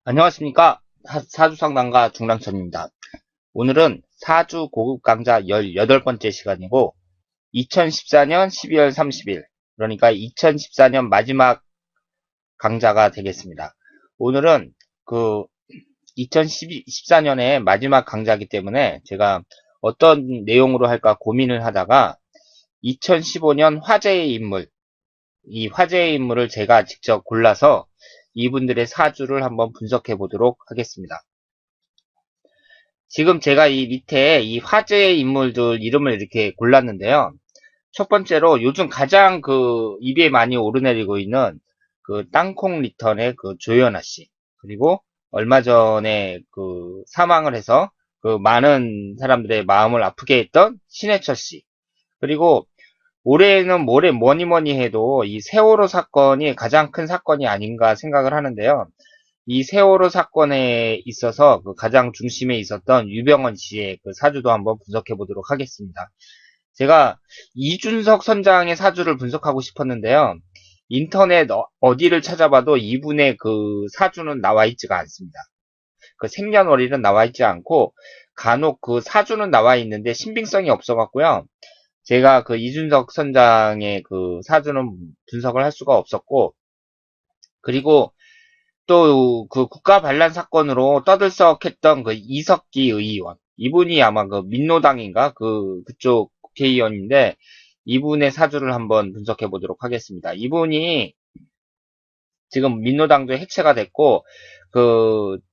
안녕하십니까. 사주상담가 중랑천입니다. 오늘은 사주 고급 강좌 18번째 시간이고 2014년 12월 30일 그러니까 2014년 마지막 강좌가 되겠습니다. 오늘은 그 2014년의 마지막 강좌이기 때문에 제가 어떤 내용으로 할까 고민을 하다가 2015년 화제의 인물, 이 화제의 인물을 제가 직접 골라서 이분들의 사주를 한번 분석해 보도록 하겠습니다. 지금 제가 이 밑에 이 화제의 인물들 이름을 이렇게 골랐는데요. 첫 번째로 요즘 가장 입에 많이 오르내리고 있는 땅콩 리턴의 조연아 씨. 그리고 얼마 전에 사망을 해서 많은 사람들의 마음을 아프게 했던 신해철 씨. 그리고 올해는 뭐니 뭐니 해도 이 세월호 사건이 가장 큰 사건이 아닌가 생각을 하는데요. 이 세월호 사건에 있어서 가장 중심에 있었던 유병헌 씨의 사주도 한번 분석해 보도록 하겠습니다. 제가 이준석 선장의 사주를 분석하고 싶었는데요. 인터넷 어디를 찾아봐도 이분의 사주는 나와 있지가 않습니다. 생년월일은 나와 있지 않고 간혹 사주는 나와 있는데 신빙성이 없어갖고요. 제가 이준석 선장의 사주는 분석을 할 수가 없었고, 그리고 또 국가 반란 사건으로 떠들썩했던 이석기 의원, 이분이 아마 민노당인가 그쪽 국회의원인데 이분의 사주를 한번 분석해 보도록 하겠습니다. 이분이 지금 민노당도 해체가 됐고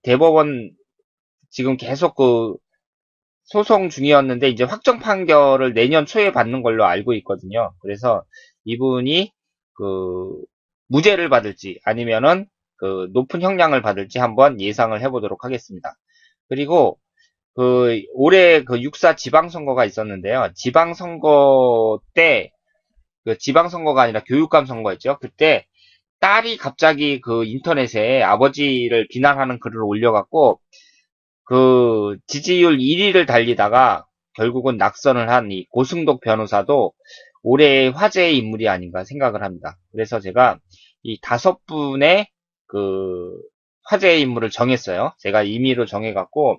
대법원 지금 계속 소송 중이었는데 이제 확정 판결을 내년 초에 받는 걸로 알고 있거든요. 그래서 이분이 무죄를 받을지 아니면은 높은 형량을 받을지 한번 예상을 해보도록 하겠습니다. 그리고 올해 6.4 지방선거가 있었는데요. 지방선거 때 지방선거가 아니라 교육감 선거였죠. 그때 딸이 갑자기 인터넷에 아버지를 비난하는 글을 올려갖고 지지율 1위를 달리다가 결국은 낙선을 한 이 고승덕 변호사도 올해의 화제의 인물이 아닌가 생각을 합니다. 그래서 제가 이 5분의 화제의 인물을 정했어요. 제가 임의로 정해갖고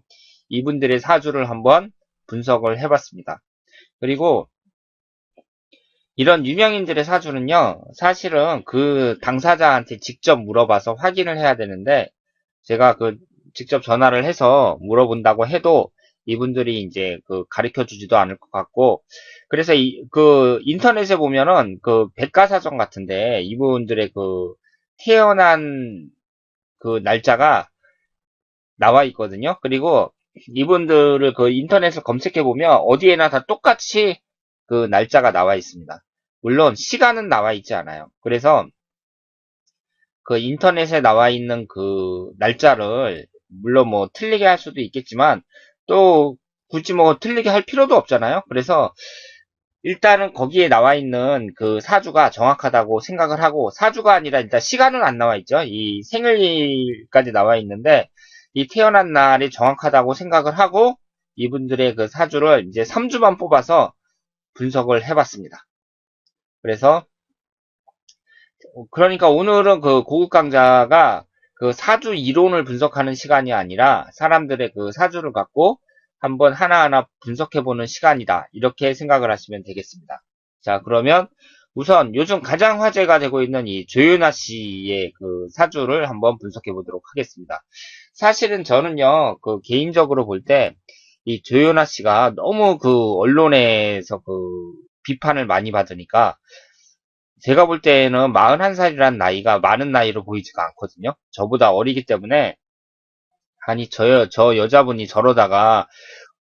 이분들의 사주를 한번 분석을 해봤습니다. 그리고 이런 유명인들의 사주는요, 사실은 당사자한테 직접 물어봐서 확인을 해야 되는데, 제가 직접 전화를 해서 물어본다고 해도 이분들이 이제 가르쳐 주지도 않을 것 같고, 그래서 인터넷에 보면은 백과사전 같은데 이분들의 태어난 날짜가 나와 있거든요. 그리고 이분들을 인터넷을 검색해 보면 어디에나 다 똑같이 날짜가 나와 있습니다. 물론 시간은 나와 있지 않아요. 그래서 인터넷에 나와 있는 날짜를 물론 뭐 틀리게 할 수도 있겠지만 또 굳이 뭐 틀리게 할 필요도 없잖아요. 그래서 일단은 거기에 나와 있는 사주가 정확하다고 생각을 하고, 사주가 아니라 일단 시간은 안 나와 있죠. 이 생일까지 나와 있는데 이 태어난 날이 정확하다고 생각을 하고 이분들의 사주를 이제 3주만 뽑아서 분석을 해봤습니다. 그러니까 오늘은 고급 강좌가 사주 이론을 분석하는 시간이 아니라 사람들의 사주를 갖고 한번 하나하나 분석해보는 시간이다. 이렇게 생각을 하시면 되겠습니다. 자, 그러면 우선 요즘 가장 화제가 되고 있는 이 조윤아 씨의 사주를 한번 분석해보도록 하겠습니다. 사실은 저는요, 개인적으로 볼 때 이 조윤아 씨가 너무 언론에서 비판을 많이 받으니까 제가 볼 때는 41살이란 나이가 많은 나이로 보이지가 않거든요. 저보다 어리기 때문에, 아니, 저 여자분이 저러다가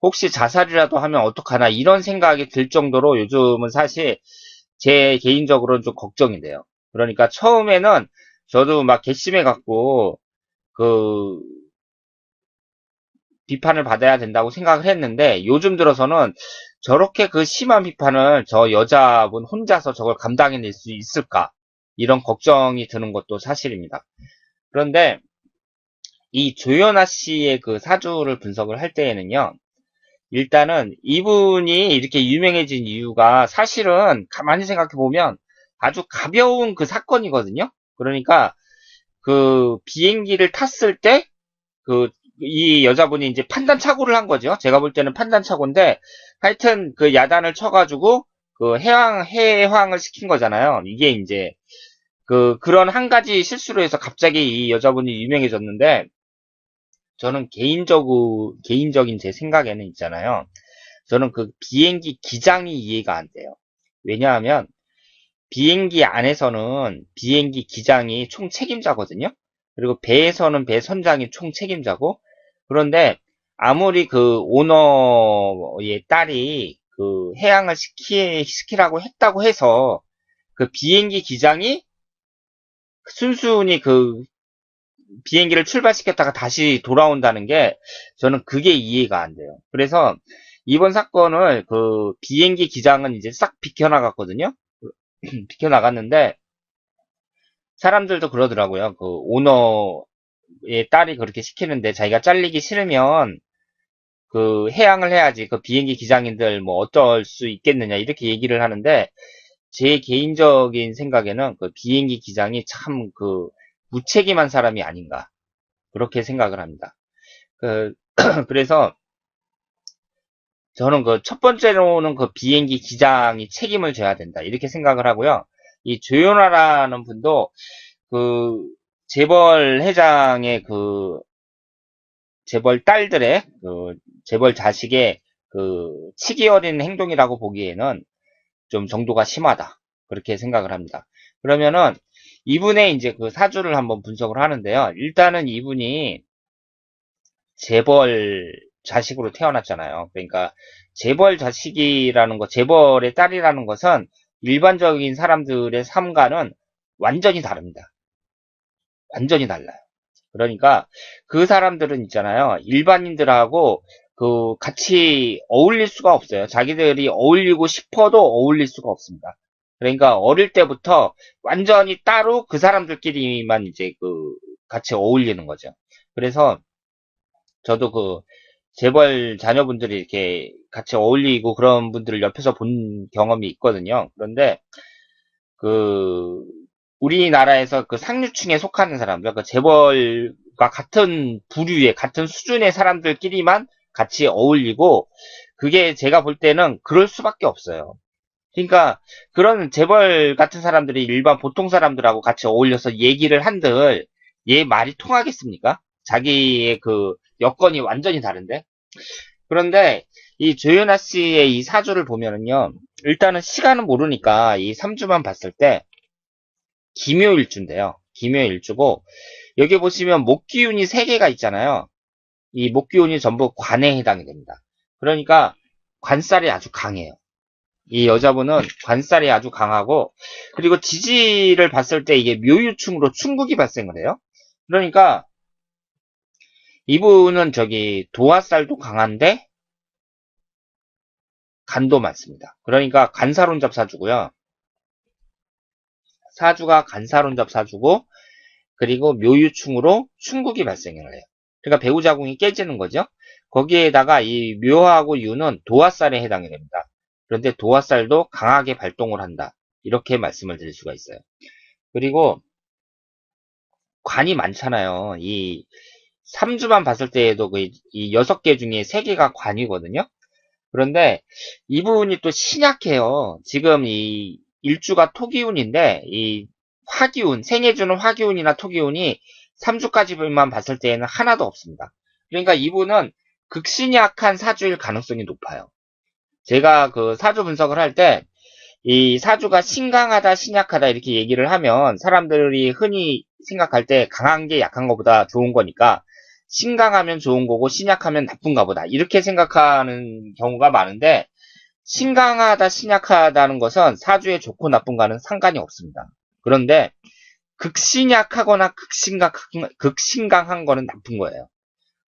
혹시 자살이라도 하면 어떡하나 이런 생각이 들 정도로 요즘은 사실 제 개인적으로는 좀 걱정이 돼요. 그러니까 처음에는 저도 막 괘씸해갖고 비판을 받아야 된다고 생각을 했는데 요즘 들어서는 저렇게 심한 비판을 저 여자분 혼자서 저걸 감당해낼 수 있을까? 이런 걱정이 드는 것도 사실입니다. 그런데 이 조연아 씨의 사주를 분석을 할 때에는요, 일단은 이분이 이렇게 유명해진 이유가 사실은 가만히 생각해보면 아주 가벼운 사건이거든요? 그러니까 비행기를 탔을 때 이 여자분이 이제 판단착오를 한 거죠. 제가 볼 때는 판단착오인데, 하여튼 그 야단을 쳐가지고, 해황을 시킨 거잖아요. 이게 이제, 그런 한 가지 실수로 해서 갑자기 이 여자분이 유명해졌는데, 저는 개인적인 제 생각에는 있잖아요. 저는 그 비행기 기장이 이해가 안 돼요. 왜냐하면, 비행기 안에서는 비행기 기장이 총 책임자거든요. 그리고 배에서는 배 선장이 총 책임자고, 그런데 아무리 그 오너의 딸이 그 해양을 시키라고 했다고 해서 그 비행기 기장이 순순히 그 비행기를 출발시켰다가 다시 돌아온다는 게 저는 그게 이해가 안 돼요. 그래서 이번 사건을 그 비행기 기장은 이제 싹 비켜나갔거든요. 비켜나갔는데 사람들도 그러더라고요. 그 오너의 딸이 그렇게 시키는데 자기가 잘리기 싫으면 그 해양을 해야지 그 비행기 기장인들 뭐 어쩔 수 있겠느냐 이렇게 얘기를 하는데 제 개인적인 생각에는 그 비행기 기장이 참 그 무책임한 사람이 아닌가 그렇게 생각을 합니다. 그 그래서 저는 그 첫 번째로는 그 비행기 기장이 책임을 져야 된다 이렇게 생각을 하고요. 이 조연아라는 분도 그 재벌 회장의 그 재벌 딸들의 그 재벌 자식의 그 치기 어린 행동이라고 보기에는 좀 정도가 심하다. 그렇게 생각을 합니다. 그러면은 이분의 이제 그 사주를 한번 분석을 하는데요. 일단은 이분이 재벌 자식으로 태어났잖아요. 그러니까 재벌 자식이라는 것, 재벌의 딸이라는 것은 일반적인 사람들의 삶과는 완전히 다릅니다. 완전히 달라요. 그러니까 그 사람들은 있잖아요. 일반인들하고 그 같이 어울릴 수가 없어요. 자기들이 어울리고 싶어도 어울릴 수가 없습니다. 그러니까 어릴 때부터 완전히 따로 그 사람들끼리만 이제 그 같이 어울리는 거죠. 그래서 저도 그 재벌 자녀분들이 이렇게 같이 어울리고 그런 분들을 옆에서 본 경험이 있거든요. 그런데 그 우리나라에서 그 상류층에 속하는 사람들, 그 재벌과 같은 부류의 같은 수준의 사람들끼리만 같이 어울리고 그게 제가 볼 때는 그럴 수밖에 없어요. 그러니까 그런 재벌 같은 사람들이 일반 보통 사람들하고 같이 어울려서 얘기를 한들 얘 말이 통하겠습니까? 자기의 그 여건이 완전히 다른데. 그런데 이 조연아 씨의 이 사주를 보면은요. 일단은 시간은 모르니까 이 3주만 봤을 때 기묘일주인데요. 기묘일주고 여기 보시면 목기운이 3개가 있잖아요. 이 목기운이 전부 관에 해당이 됩니다. 그러니까 관살이 아주 강해요. 이 여자분은 관살이 아주 강하고 그리고 지지를 봤을 때 이게 묘유충으로 충국이 발생을 해요. 그러니까 이분은 저기 도화살도 강한데 간도 많습니다. 그러니까 간살혼잡 사주고요. 사주가 간살혼잡 사주고 그리고 묘유충으로 충국이 발생을 해요. 그러니까 배우자궁이 깨지는 거죠. 거기에다가 이 묘하고 유는 도화살에 해당이 됩니다. 그런데 도화살도 강하게 발동을 한다. 이렇게 말씀을 드릴 수가 있어요. 그리고 관이 많잖아요. 이 3주만 봤을 때에도 이 6개 중에 3개가 관이거든요. 그런데 이분이 또 신약해요. 지금 이 일주가 토기운인데 이 화기운, 생해주는 화기운이나 토기운이 3주까지만 봤을 때에는 하나도 없습니다. 그러니까 이분은 극신약한 사주일 가능성이 높아요. 제가 그 사주 분석을 할 때 이 사주가 신강하다, 신약하다 이렇게 얘기를 하면 사람들이 흔히 생각할 때 강한 게 약한 것보다 좋은 거니까 신강하면 좋은 거고 신약하면 나쁜가 보다 이렇게 생각하는 경우가 많은데 신강하다, 신약하다는 것은 사주에 좋고 나쁜가는 상관이 없습니다. 그런데 극신약하거나 극신강한 거는 나쁜 거예요.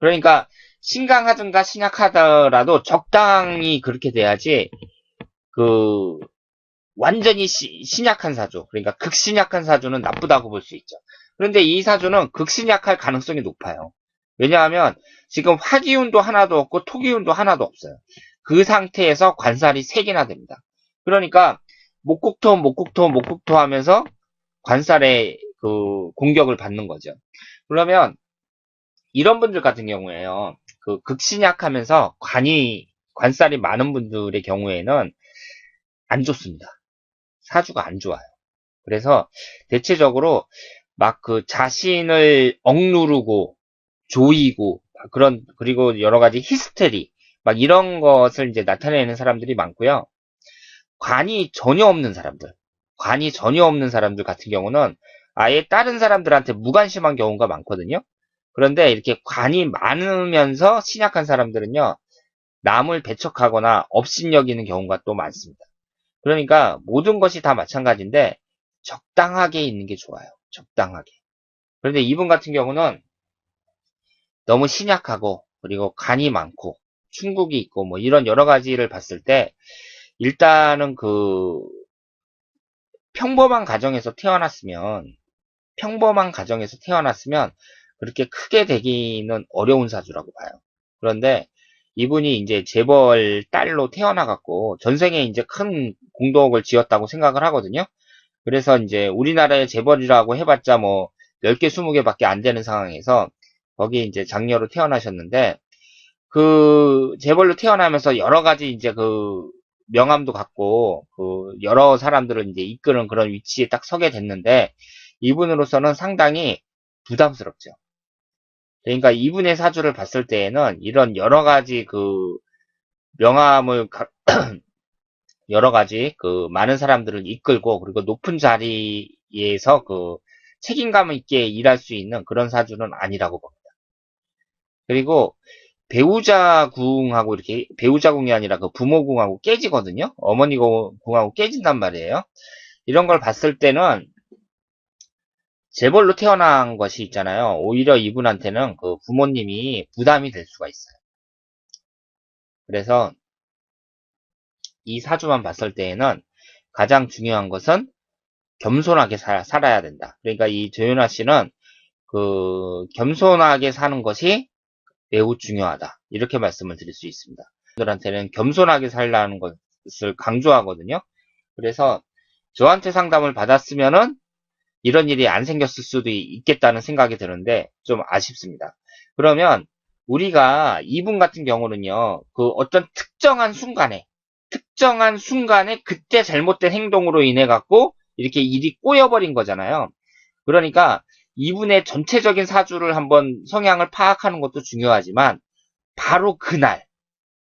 그러니까 신강하든가 신약하더라도 적당히 그렇게 돼야지 그 완전히 신약한 사주, 그러니까 극신약한 사주는 나쁘다고 볼 수 있죠. 그런데 이 사주는 극신약할 가능성이 높아요. 왜냐하면 지금 화기운도 하나도 없고 토기운도 하나도 없어요. 그 상태에서 관살이 3개나 됩니다. 그러니까 목국토 하면서 관살에 그 공격을 받는 거죠. 그러면 이런 분들 같은 경우에요. 그 극신약하면서 관살이 많은 분들의 경우에는 안 좋습니다. 사주가 안 좋아요. 그래서 대체적으로 막 그 자신을 억누르고 조이고 그리고 여러 가지 히스테리 막 이런 것을 이제 나타내는 사람들이 많고요. 관이 전혀 없는 사람들 같은 경우는 아예 다른 사람들한테 무관심한 경우가 많거든요. 그런데 이렇게 관이 많으면서 신약한 사람들은요, 남을 배척하거나 업신여기는 경우가 또 많습니다. 그러니까 모든 것이 다 마찬가지인데 적당하게 있는 게 좋아요. 적당하게. 그런데 이분 같은 경우는 너무 신약하고 그리고 간이 많고 충국이 있고 뭐 이런 여러 가지를 봤을 때 일단은 그 평범한 가정에서 태어났으면 평범한 가정에서 태어났으면 그렇게 크게 되기는 어려운 사주라고 봐요. 그런데 이분이 이제 재벌 딸로 태어나갖고 전생에 이제 큰 공덕을 지었다고 생각을 하거든요. 그래서 이제 우리나라의 재벌이라고 해봤자 뭐 10개, 20개밖에 안 되는 상황에서 거기 이제 장녀로 태어나셨는데 그 재벌로 태어나면서 여러 가지 이제 그 명함도 갖고 그 여러 사람들을 이제 이끄는 그런 위치에 딱 서게 됐는데 이분으로서는 상당히 부담스럽죠. 그러니까 이분의 사주를 봤을 때에는 이런 여러 가지 그 명함을 여러 가지 그 많은 사람들을 이끌고 그리고 높은 자리에서 그 책임감 있게 일할 수 있는 그런 사주는 아니라고 봅니다. 그리고 배우자궁하고 이렇게 배우자궁이 아니라 그 부모궁하고 깨지거든요. 어머니 궁하고 깨진단 말이에요. 이런 걸 봤을 때는 재벌로 태어난 것이 있잖아요. 오히려 이분한테는 그 부모님이 부담이 될 수가 있어요. 그래서 이 사주만 봤을 때에는 가장 중요한 것은 겸손하게 살아야 된다. 그러니까 이 조윤아 씨는 그 겸손하게 사는 것이 매우 중요하다. 이렇게 말씀을 드릴 수 있습니다. 분들한테는 겸손하게 살라는 것을 강조하거든요. 그래서 저한테 상담을 받았으면은 이런 일이 안 생겼을 수도 있겠다는 생각이 드는데 좀 아쉽습니다. 그러면 우리가 이분 같은 경우는요, 그 어떤 특정한 순간에 그때 잘못된 행동으로 인해 갖고 이렇게 일이 꼬여버린 거잖아요. 그러니까 이분의 전체적인 사주를 한번 성향을 파악하는 것도 중요하지만 바로 그날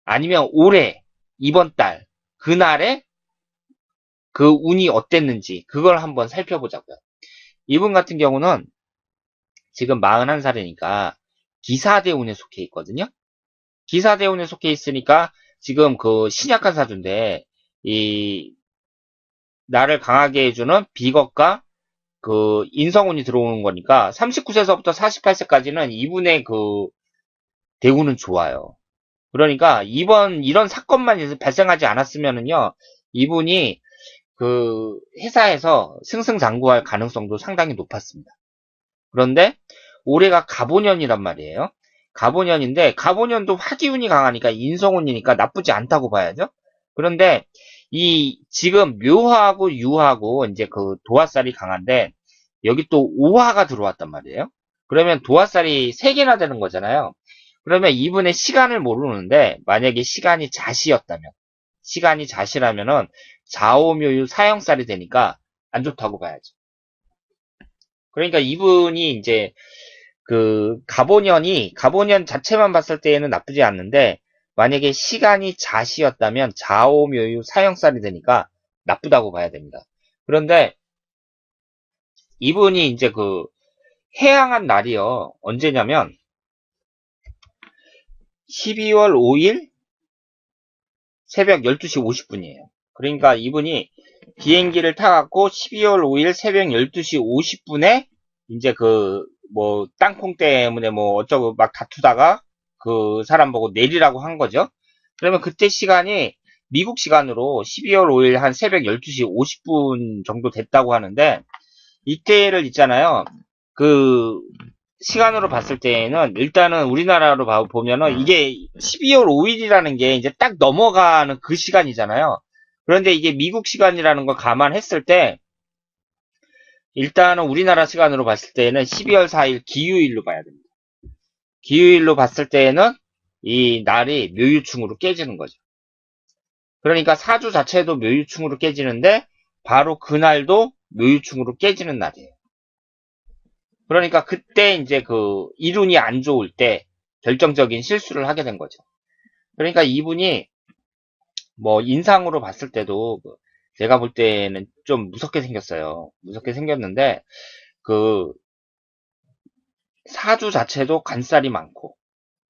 아니면 올해 이번 달 그날에 그 운이 어땠는지 그걸 한번 살펴보자고요. 이분 같은 경우는 지금 41살이니까 기사대운에 속해 있거든요. 기사대운에 속해 있으니까 지금 그 신약한 사주인데 이 나를 강하게 해주는 비겁과 그 인성운이 들어오는 거니까 39세서부터 48세까지는 이분의 그 대운은 좋아요. 그러니까 이런 사건만 발생하지 않았으면은요, 이분이 그 회사에서 승승장구할 가능성도 상당히 높았습니다. 그런데 올해가 갑오년이란 말이에요. 갑오년인데 갑오년도 화기운이 강하니까 인성운이니까 나쁘지 않다고 봐야죠. 그런데 이 지금 묘하고 유하고 이제 그 도화살이 강한데 여기 또 오화가 들어왔단 말이에요. 그러면 도화살이 3개나 되는 거잖아요. 그러면 이분의 시간을 모르는데 만약에 시간이 자시라면은 좌오묘유 사형살이 되니까 안 좋다고 봐야죠. 그러니까 이분이 이제 그 갑오년 자체만 봤을 때에는 나쁘지 않는데 만약에 시간이 자시였다면 좌오묘유 사형살이 되니까 나쁘다고 봐야 됩니다. 그런데 이분이 이제 그 해양한 날이요. 언제냐면 12월 5일 새벽 12시 50분이에요. 그러니까 이분이 비행기를 타갖고 12월 5일 새벽 12시 50분에 이제 그 뭐 땅콩 때문에 뭐 어쩌고 막 다투다가 그 사람 보고 내리라고 한 거죠. 그러면 그때 시간이 미국 시간으로 12월 5일 한 새벽 12시 50분 정도 됐다고 하는데 이때를 있잖아요. 그 시간으로 봤을 때는 일단은 우리나라로 보면은 이게 12월 5일이라는 게 이제 딱 넘어가는 그 시간이잖아요. 그런데 이게 미국 시간이라는 걸 감안했을 때 일단은 우리나라 시간으로 봤을 때는 12월 4일 기유일로 봐야 됩니다. 기후일로 봤을 때에는 이 날이 묘유충으로 깨지는 거죠. 그러니까 사주 자체도 묘유충으로 깨지는데 바로 그날도 묘유충으로 깨지는 날이에요. 그러니까 그때 이제 그 이룬이 안 좋을 때 결정적인 실수를 하게 된 거죠. 그러니까 이분이 뭐 인상으로 봤을 때도 제가 볼 때는 좀 무섭게 생겼어요. 무섭게 생겼는데 그 사주 자체도 간살이 많고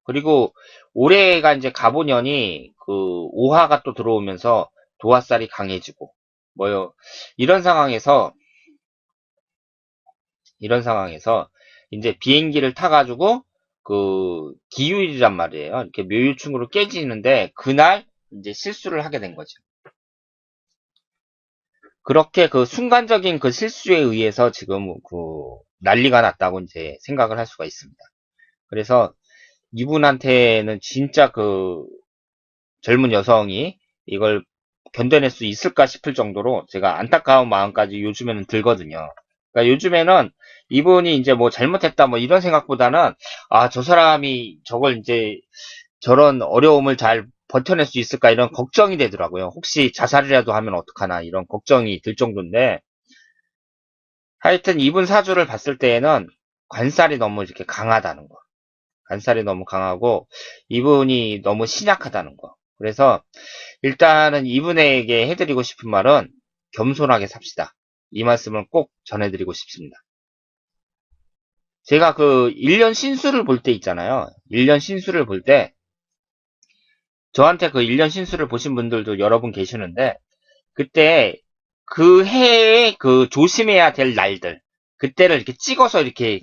그리고 올해가 이제 갑오년이 그 오화가 또 들어오면서 도화살이 강해지고 뭐요 이런 상황에서 이런 상황에서 이제 비행기를 타가지고 그 기후일이란 말이에요. 이렇게 묘유충으로 깨지는데 그날 이제 실수를 하게 된 거죠. 그렇게 그 순간적인 그 실수에 의해서 지금 그 난리가 났다고 이제 생각을 할 수가 있습니다. 그래서 이분한테는 진짜 그 젊은 여성이 이걸 견뎌낼 수 있을까 싶을 정도로 제가 안타까운 마음까지 요즘에는 들거든요. 그러니까 요즘에는 이분이 이제 뭐 잘못했다 뭐 이런 생각보다는 아, 저 사람이 저걸 이제 저런 어려움을 잘 버텨낼 수 있을까 이런 걱정이 되더라고요. 혹시 자살이라도 하면 어떡하나 이런 걱정이 들 정도인데 하여튼 이분 사주를 봤을 때에는 관살이 너무 이렇게 강하다는 거. 관살이 너무 강하고 이분이 너무 신약하다는 거. 그래서 일단은 이분에게 해드리고 싶은 말은 겸손하게 삽시다. 이 말씀을 꼭 전해드리고 싶습니다. 제가 그 1년 신수를 볼 때 있잖아요. 1년 신수를 볼 때 저한테 그 1년 신수를 보신 분들도 여러분 계시는데 그때 그 해에 그 조심해야 될 날들 그때를 이렇게 찍어서 이렇게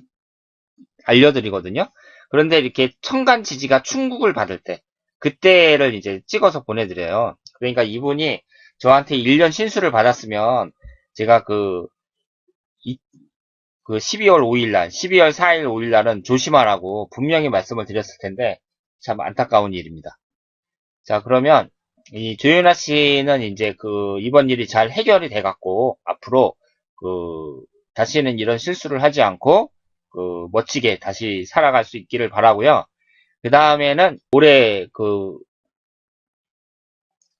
알려드리거든요. 그런데 이렇게 천간 지지가 충국을 받을 때 그때를 이제 찍어서 보내드려요. 그러니까 이분이 저한테 1년 신수를 받았으면 제가 그 12월 5일날, 12월 4일 5일날은 조심하라고 분명히 말씀을 드렸을 텐데 참 안타까운 일입니다. 자, 그러면 이 조윤아 씨는 이제 그 이번 일이 잘 해결이 돼 갖고 앞으로 그 다시는 이런 실수를 하지 않고 그 멋지게 다시 살아갈 수 있기를 바라고요. 그 다음에는 올해 그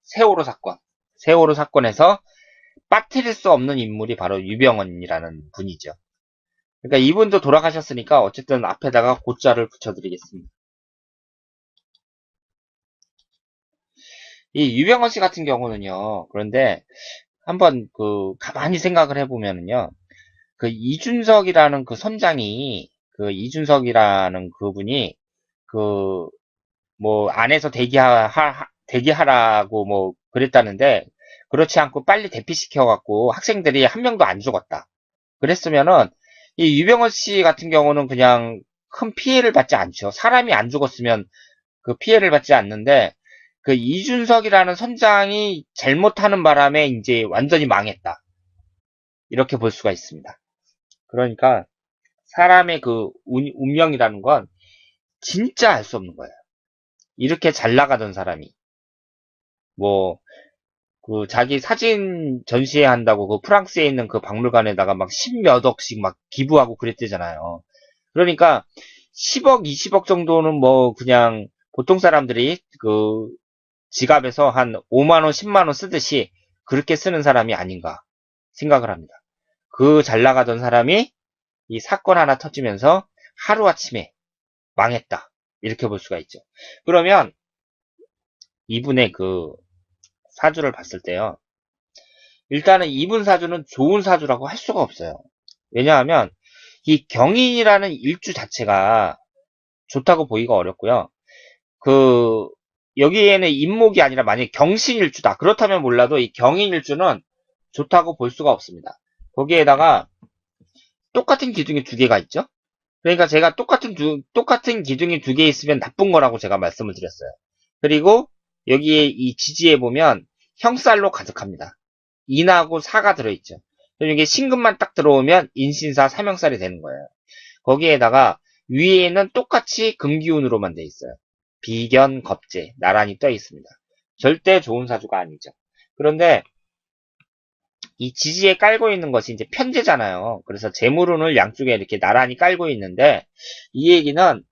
세월호 사건, 세월호 사건에서 빠뜨릴 수 없는 인물이 바로 유병언이라는 분이죠. 그러니까 이분도 돌아가셨으니까 어쨌든 앞에다가 고자를 붙여드리겠습니다. 이 유병언 씨 같은 경우는요. 그런데 한번 그 가만히 생각을 해보면은요. 그 이준석이라는 그 선장이 그 이준석이라는 그분이 그 뭐 안에서 대기하라고 뭐 그랬다는데 그렇지 않고 빨리 대피시켜갖고 학생들이 한 명도 안 죽었다. 그랬으면은 이 유병헌 씨 같은 경우는 그냥 큰 피해를 받지 않죠. 사람이 안 죽었으면 그 피해를 받지 않는데 그 이준석이라는 선장이 잘못하는 바람에 이제 완전히 망했다. 이렇게 볼 수가 있습니다. 그러니까 사람의 그 운명이라는 건 진짜 알 수 없는 거예요. 이렇게 잘 나가던 사람이 뭐 그 자기 사진 전시회 한다고 그 프랑스에 있는 그 박물관에다가 막 10몇 억씩 막 기부하고 그랬대잖아요. 그러니까 10억, 20억 정도는 뭐 그냥 보통 사람들이 그 지갑에서 한 5만 원, 10만 원 쓰듯이 그렇게 쓰는 사람이 아닌가 생각을 합니다. 그 잘 나가던 사람이 이 사건 하나 터지면서 하루아침에 망했다. 이렇게 볼 수가 있죠. 그러면 이분의 그 사주를 봤을 때요. 일단은 이분 사주는 좋은 사주라고 할 수가 없어요. 왜냐하면 이 경인이라는 일주 자체가 좋다고 보기가 어렵고요. 그 여기에는 인목이 아니라 만약에 경신일주다. 그렇다면 몰라도 이 경인일주는 좋다고 볼 수가 없습니다. 거기에다가 똑같은 기둥이 두 개가 있죠. 그러니까 제가 똑같은 기둥이 두 개 있으면 나쁜 거라고 제가 말씀을 드렸어요. 그리고 여기에 이 지지에 보면 형살로 가득합니다. 인하고 사가 들어있죠. 그럼 이게 신금만 딱 들어오면 인신사 삼형살이 되는 거예요. 거기에다가 위에는 똑같이 금기운으로만 돼 있어요. 비견, 겁재, 나란히 떠 있습니다. 절대 좋은 사주가 아니죠. 그런데 이 지지에 깔고 있는 것이 이제 편재잖아요. 그래서 재물운을 양쪽에 이렇게 나란히 깔고 있는데 이 얘기는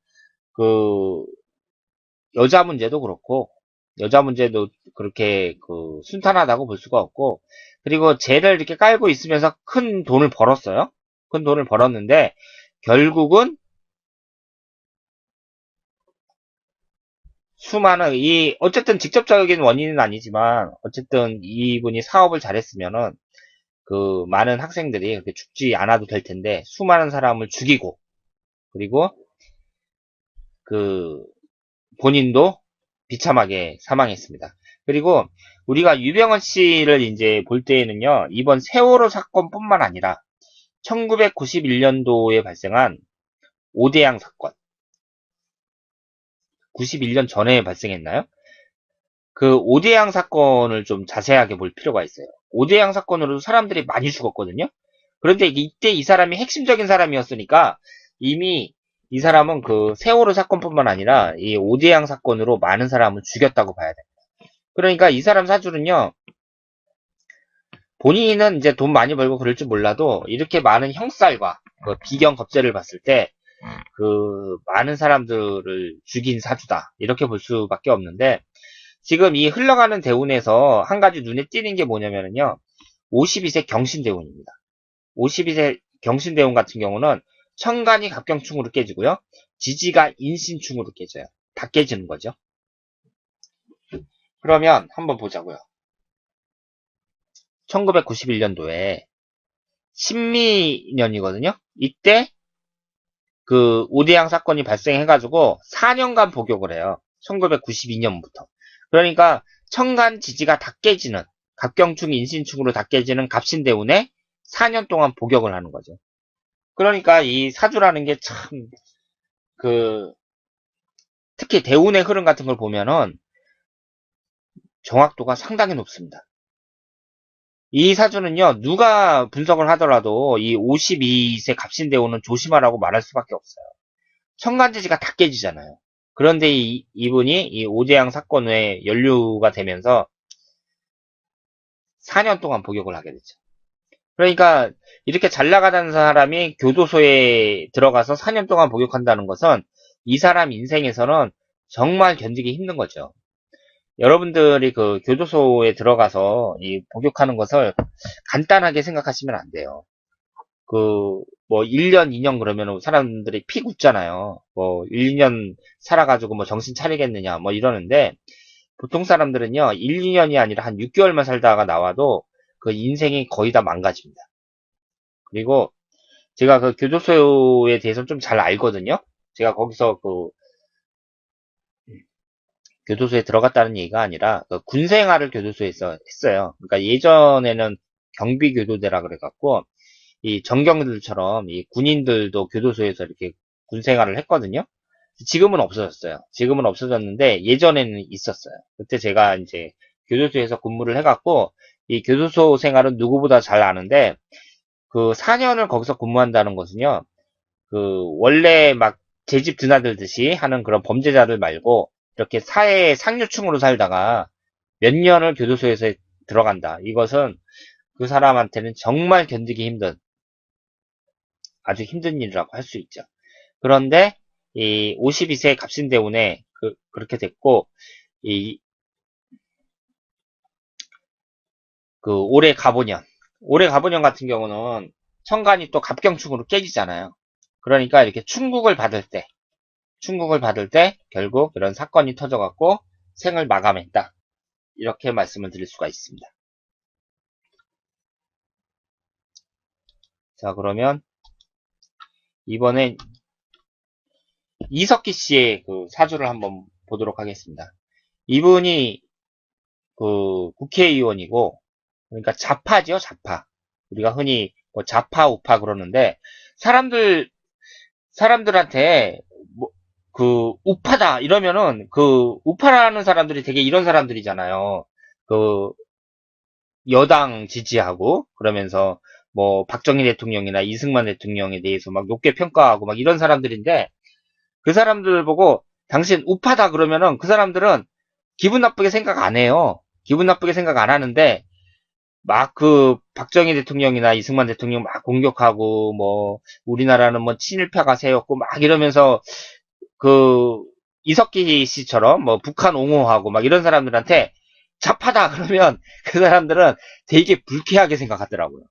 그 여자 문제도 그렇고 여자 문제도 그렇게 그 순탄하다고 볼 수가 없고 그리고 죄를 이렇게 깔고 있으면서 큰 돈을 벌었어요. 큰 돈을 벌었는데 결국은 수많은 이 어쨌든 직접적인 원인은 아니지만 어쨌든 이분이 사업을 잘했으면은 그 많은 학생들이 그렇게 죽지 않아도 될 텐데 수많은 사람을 죽이고 그리고 그 본인도 비참하게 사망했습니다. 그리고 우리가 유병헌 씨를 이제 볼 때에는요, 이번 세월호 사건뿐만 아니라 1991년도에 발생한 오대양 사건, 91년 전에 발생했나요? 그 오대양 사건을 좀 자세하게 볼 필요가 있어요. 오대양 사건으로도 사람들이 많이 죽었거든요. 그런데 이때 이 사람이 핵심적인 사람이었으니까 이미 이 사람은 그 세월호 사건뿐만 아니라 이 오대양 사건으로 많은 사람을 죽였다고 봐야 돼요. 그러니까 이 사람 사주는요, 본인은 이제 돈 많이 벌고 그럴 줄 몰라도 이렇게 많은 형살과 그 비경 겁재를 봤을 때 그 많은 사람들을 죽인 사주다 이렇게 볼 수밖에 없는데 지금 이 흘러가는 대운에서 한 가지 눈에 띄는 게 뭐냐면요 52세 경신대운입니다. 52세 경신대운 같은 경우는 천간이 갑경충으로 깨지고요 지지가 인신충으로 깨져요. 다 깨지는 거죠. 그러면 한번 보자고요. 1991년도에 신미년이거든요. 이때 그 오대양 사건이 발생해가지고 4년간 복역을 해요. 1992년부터. 그러니까 천간 지지가 다 깨지는 갑경충 인신충으로 다 깨지는 갑신대운에 4년 동안 복역을 하는 거죠. 그러니까 이 사주라는 게 참 그 특히 대운의 흐름 같은 걸 보면은 정확도가 상당히 높습니다. 이 사주는요, 누가 분석을 하더라도 이 52세 갑신대운은 조심하라고 말할 수밖에 없어요. 천간지지가 다 깨지잖아요. 그런데 이분이 이 오재양 사건에 연루가 되면서 4년 동안 복역을 하게 되죠. 그러니까 이렇게 잘 나가는 사람이 교도소에 들어가서 4년 동안 복역한다는 것은 이 사람 인생에서는 정말 견디기 힘든 거죠. 여러분들이 그 교도소에 들어가서 이 복역하는 것을 간단하게 생각하시면 안 돼요. 그, 뭐, 1년, 2년 그러면 사람들이 피 굳잖아요. 뭐, 1, 2년 살아가지고 뭐 정신 차리겠느냐, 뭐 이러는데, 보통 사람들은요, 1, 2년이 아니라 한 6개월만 살다가 나와도 그 인생이 거의 다 망가집니다. 그리고 제가 그 교도소에 대해서 좀 잘 알거든요. 제가 거기서 그 교도소에 들어갔다는 얘기가 아니라 그 군생활을 교도소에서 했어요. 그러니까 예전에는 경비교도대라 그래갖고 이 정경들처럼 이 군인들도 교도소에서 이렇게 군생활을 했거든요. 지금은 없어졌어요. 지금은 없어졌는데 예전에는 있었어요. 그때 제가 이제 교도소에서 근무를 해갖고 이 교도소 생활은 누구보다 잘 아는데 그 4년을 거기서 근무한다는 것은요. 그 원래 막 제 집 드나들듯이 하는 그런 범죄자들 말고 이렇게 사회의 상류층으로 살다가 몇 년을 교도소에서 들어간다. 이것은 그 사람한테는 정말 견디기 힘든 아주 힘든 일이라고 할 수 있죠. 그런데 이 52세 갑신대운에 그렇게 됐고 이 그 올해 가보년 같은 경우는 천간이 또 갑경충으로 깨지잖아요. 그러니까 이렇게 충국을 받을 때 결국 이런 사건이 터져갖고 생을 마감했다. 이렇게 말씀을 드릴 수가 있습니다. 자, 그러면 이번엔 이석기 씨의 그 사주를 한번 보도록 하겠습니다. 이분이 그 국회의원이고, 그러니까 좌파죠, 좌파. 우리가 흔히 뭐 좌파, 우파 그러는데, 사람들한테 뭐, 그 우파다 이러면은 그 우파라는 사람들이 되게 이런 사람들이잖아요. 그 여당 지지하고 그러면서 뭐 박정희 대통령이나 이승만 대통령에 대해서 막 높게 평가하고 막 이런 사람들인데 그 사람들 보고 당신 우파다 그러면은 그 사람들은 기분 나쁘게 생각 안 해요. 기분 나쁘게 생각 안 하는데 막 그 박정희 대통령이나 이승만 대통령 막 공격하고 뭐 우리나라는 뭐 친일파가 세였고 막 이러면서 그 이석기 씨처럼 뭐 북한 옹호하고 막 이런 사람들한테 좌파다 그러면 그 사람들은 되게 불쾌하게 생각하더라고요.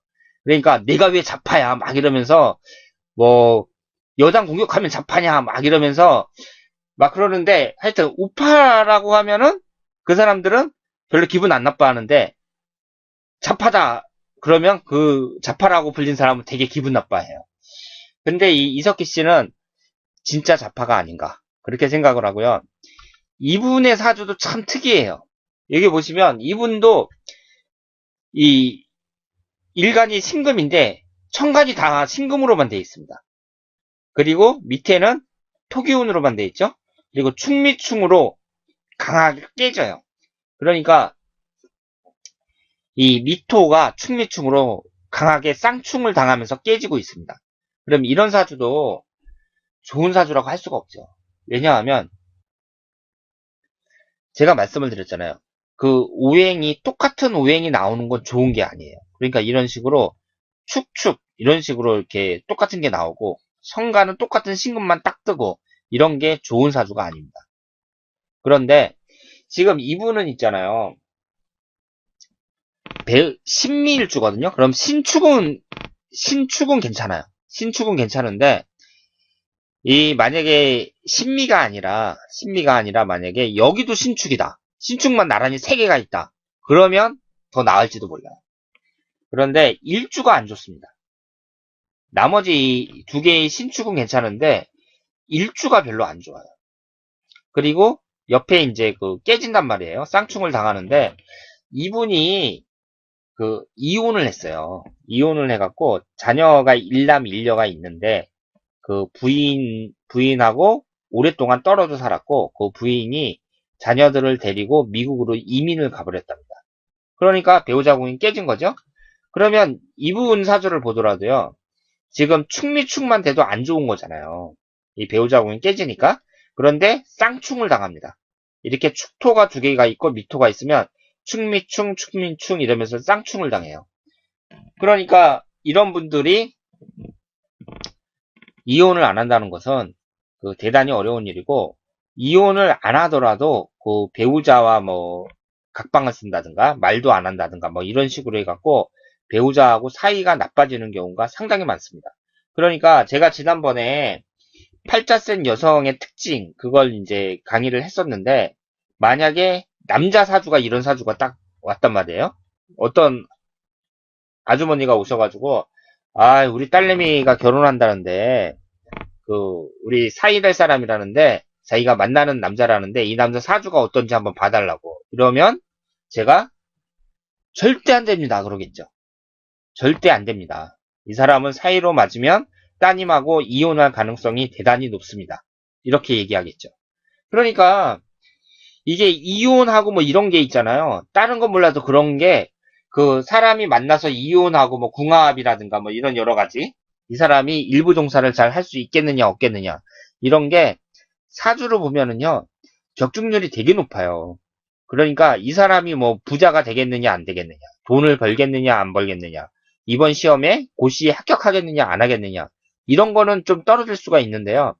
그러니까 내가 왜 좌파야 막 이러면서 뭐 여당 공격하면 좌파냐 막 이러면서 막 그러는데 하여튼 우파라고 하면은 그 사람들은 별로 기분 안 나빠하는데 좌파다 그러면 그 좌파라고 불린 사람은 되게 기분 나빠해요. 근데 이 이석기 씨는 진짜 좌파가 아닌가 그렇게 생각을 하고요. 이분의 사주도 참 특이해요. 여기 보시면 이분도 이 일간이 신금인데 천간이 다 신금으로만 되어 있습니다. 그리고 밑에는 토기운으로만 되어 있죠. 그리고 충미충으로 강하게 깨져요. 그러니까 이 미토가 충미충으로 강하게 쌍충을 당하면서 깨지고 있습니다. 그럼 이런 사주도 좋은 사주라고 할 수가 없죠. 왜냐하면 제가 말씀을 드렸잖아요. 그 오행이 똑같은 오행이 나오는 건 좋은 게 아니에요. 그러니까 이런 식으로 축축 이런 식으로 이렇게 똑같은 게 나오고 성간은 똑같은 신금만 딱 뜨고 이런 게 좋은 사주가 아닙니다. 그런데 지금 이분은 있잖아요. 신미일주거든요. 그럼 신축은 괜찮아요. 신축은 괜찮은데 이 만약에 신미가 아니라 만약에 여기도 신축이다. 신축만 나란히 3개가 있다. 그러면 더 나을지도 몰라요. 그런데 일주가 안 좋습니다. 나머지 2개의 신축은 괜찮은데 일주가 별로 안 좋아요. 그리고 옆에 이제 그 깨진단 말이에요. 쌍충을 당하는데 이분이 그 이혼을 했어요. 이혼을 해갖고 자녀가 일남 일녀가 있는데 그 부인하고 오랫동안 떨어져 살았고 그 부인이 자녀들을 데리고 미국으로 이민을 가버렸답니다. 그러니까 배우자 공이 깨진 거죠. 그러면 이분 사주를 보더라도요. 지금 충미충만 돼도 안 좋은 거잖아요. 이 배우자 공이 깨지니까. 그런데 쌍충을 당합니다. 이렇게 축토가 2개가 있고 미토가 있으면 충미충, 충민충 이러면서 쌍충을 당해요. 그러니까 이런 분들이 이혼을 안 한다는 것은 그 대단히 어려운 일이고 이혼을 안 하더라도 그 배우자와 뭐 각방을 쓴다든가 말도 안 한다든가 뭐 이런 식으로 해갖고 배우자하고 사이가 나빠지는 경우가 상당히 많습니다. 그러니까 제가 지난번에 팔자 센 여성의 특징 그걸 이제 강의를 했었는데 만약에 남자 사주가 이런 사주가 딱 왔단 말이에요. 어떤 아주머니가 오셔가지고 아 우리 딸내미가 결혼한다는데 그 우리 사이 될 사람이라는데 자기가 만나는 남자라는데 이 남자 사주가 어떤지 한번 봐달라고 이러면 제가 절대 안 됩니다 그러겠죠. 절대 안 됩니다. 이 사람은 사이로 맞으면 따님하고 이혼할 가능성이 대단히 높습니다. 이렇게 얘기하겠죠. 그러니까 이게 이혼하고 뭐 이런 게 있잖아요. 다른 건 몰라도 그런 게 그 사람이 만나서 이혼하고 뭐 궁합이라든가 뭐 이런 여러 가지 이 사람이 일부 종사를 잘 할 수 있겠느냐 없겠느냐 이런 게 사주로 보면은요 적중률이 되게 높아요. 그러니까 이 사람이 뭐 부자가 되겠느냐 안 되겠느냐 돈을 벌겠느냐 안 벌겠느냐 이번 시험에 고시에 합격하겠느냐 안 하겠느냐 이런 거는 좀 떨어질 수가 있는데요.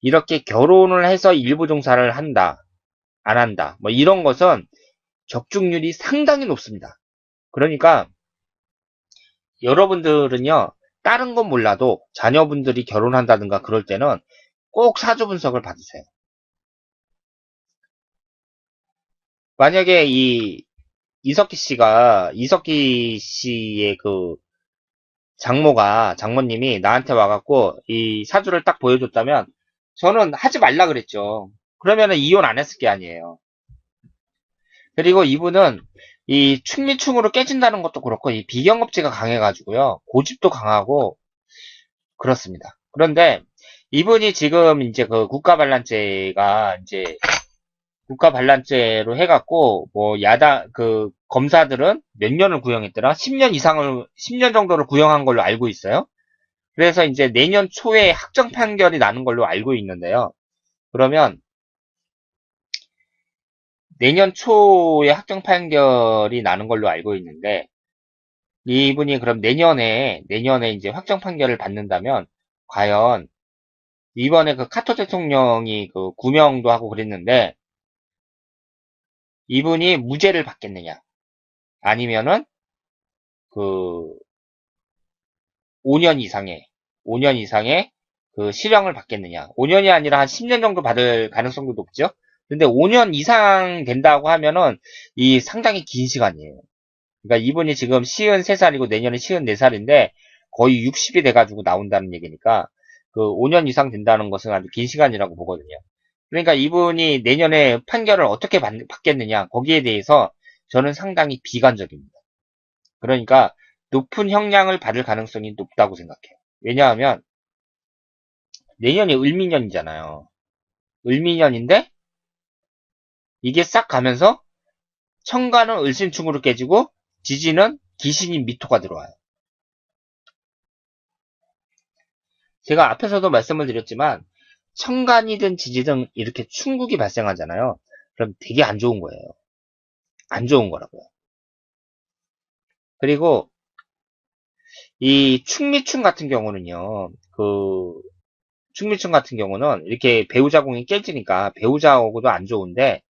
이렇게 결혼을 해서 일부 종사를 한다 안 한다 뭐 이런 것은 적중률이 상당히 높습니다. 그러니까 여러분들은요 다른 건 몰라도 자녀분들이 결혼한다든가 그럴 때는 꼭 사주 분석을 받으세요. 만약에 이 이석기 씨의 그 장모님이 나한테 와갖고 이 사주를 딱 보여줬다면 저는 하지 말라 그랬죠. 그러면은 이혼 안 했을 게 아니에요. 그리고 이분은 이 충미충으로 깨진다는 것도 그렇고 이 비경업체가 강해가지고요. 고집도 강하고 그렇습니다. 그런데 이분이 지금 이제 그 국가반란죄가 이제 국가반란죄로 해갖고 뭐 야당 그 검사들은 몇 년을 구형했더라? 10년 정도를 구형한 걸로 알고 있어요. 그래서 이제 내년 초에 확정 판결이 나는 걸로 알고 있는데요. 그러면 내년 초에 확정 판결이 나는 걸로 알고 있는데 이분이 그럼 내년에 이제 확정 판결을 받는다면 과연 이번에 그 카터 대통령이 그 구명도 하고 그랬는데, 이분이 무죄를 받겠느냐, 아니면은 그 5년 이상의, 5년 이상의 그 실형을 받겠느냐. 5년이 아니라 한 10년 정도 받을 가능성도 높죠? 근데 5년 이상 된다고 하면은 이 상당히 긴 시간이에요. 그러니까 이분이 지금 53살이고 내년에 54살인데 거의 60이 돼가지고 나온다는 얘기니까 그 5년 이상 된다는 것은 아주 긴 시간이라고 보거든요. 그러니까 이분이 내년에 판결을 어떻게 받겠느냐, 거기에 대해서 저는 상당히 비관적입니다. 그러니까 높은 형량을 받을 가능성이 높다고 생각해요. 왜냐하면 내년이 을미년이잖아요. 을미년인데 이게 싹 가면서 천간은 을신충으로 깨지고 지지는 기신인 미토가 들어와요. 제가 앞에서도 말씀을 드렸지만 천간이든 지지든 이렇게 충국이 발생하잖아요. 그럼 되게 안 좋은 거예요. 안 좋은 거라고요. 그리고 이 충미충 같은 경우는요. 그 충미충 같은 경우는 이렇게 배우자궁이 깨지니까 배우자하고도 안 좋은데